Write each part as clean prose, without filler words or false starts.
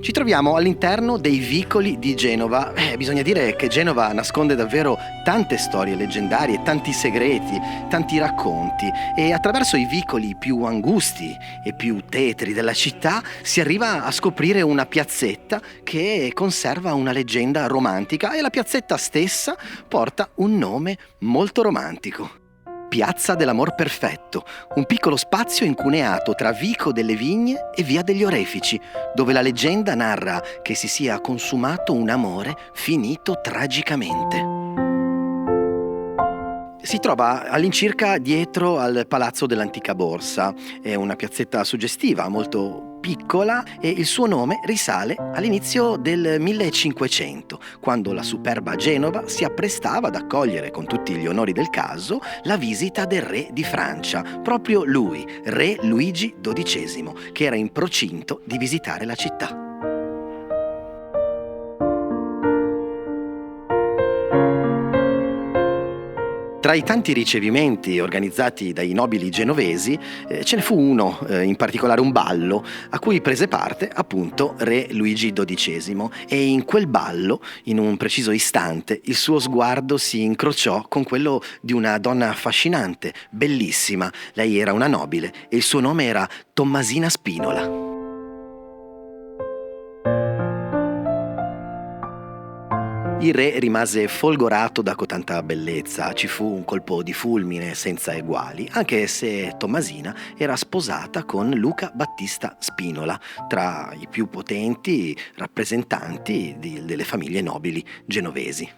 Ci troviamo all'interno dei vicoli di Genova. Bisogna dire che Genova nasconde davvero tante storie leggendarie, tanti segreti, tanti racconti, e attraverso i vicoli più angusti e più tetri della città si arriva a scoprire una piazzetta che conserva una leggenda romantica, e la piazzetta stessa porta un nome molto romantico. Piazza dell'Amor Perfetto, un piccolo spazio incuneato tra Vico delle Vigne e Via degli Orefici, dove la leggenda narra che si sia consumato un amore finito tragicamente. Si trova all'incirca dietro al Palazzo dell'Antica Borsa. È una piazzetta suggestiva, molto piccola, e il suo nome risale all'inizio del 1500, quando la superba Genova si apprestava ad accogliere con tutti gli onori del caso la visita del re di Francia, proprio lui, re Luigi XII, che era in procinto di visitare la città. Tra i tanti ricevimenti organizzati dai nobili genovesi ce ne fu uno, in particolare un ballo, a cui prese parte appunto re Luigi XII, e in quel ballo, in un preciso istante, il suo sguardo si incrociò con quello di una donna affascinante, bellissima. Lei era una nobile e il suo nome era Tommasina Spinola. Il re rimase folgorato da cotanta bellezza, ci fu un colpo di fulmine senza eguali, anche se Tommasina era sposata con Luca Battista Spinola, tra i più potenti rappresentanti delle famiglie nobili genovesi.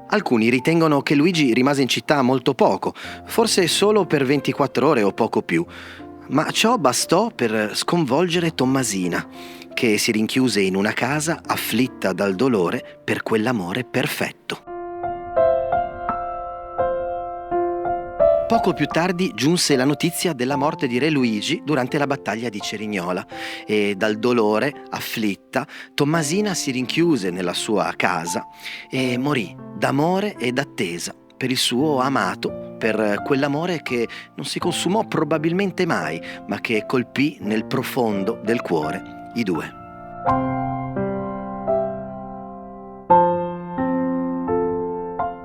Alcuni ritengono che Luigi rimase in città molto poco, forse solo per 24 ore o poco più, ma ciò bastò per sconvolgere Tommasina, che si rinchiuse in una casa afflitta dal dolore per quell'amore perfetto. Poco più tardi giunse la notizia della morte di re Luigi durante la battaglia di Cerignola, e dal dolore, afflitta, Tommasina si rinchiuse nella sua casa e morì d'amore e d'attesa per il suo amato, per quell'amore che non si consumò probabilmente mai, ma che colpì nel profondo del cuore i due.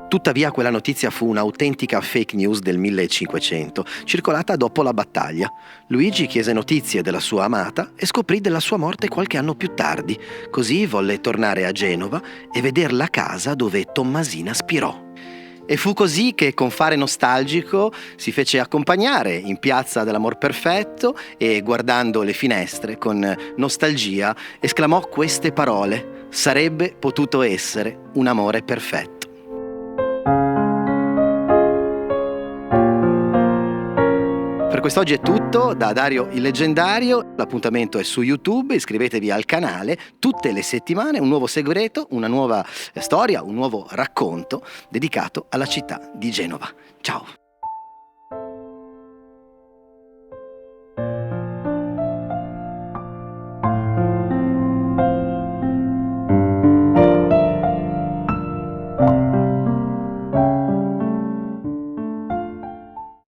Tuttavia quella notizia fu un'autentica fake news del 1500, circolata dopo la battaglia. Luigi chiese notizie della sua amata e scoprì della sua morte qualche anno più tardi. Così volle tornare a Genova e veder la casa dove Tommasina spirò. E fu così che, con fare nostalgico, si fece accompagnare in Piazza dell'Amor Perfetto e, guardando le finestre con nostalgia, esclamò queste parole: «Sarebbe potuto essere un amore perfetto». Per quest'oggi è tutto da Dario il Leggendario. L'appuntamento è su YouTube, iscrivetevi al canale. Tutte le settimane un nuovo segreto, una nuova storia, un nuovo racconto dedicato alla città di Genova. Ciao!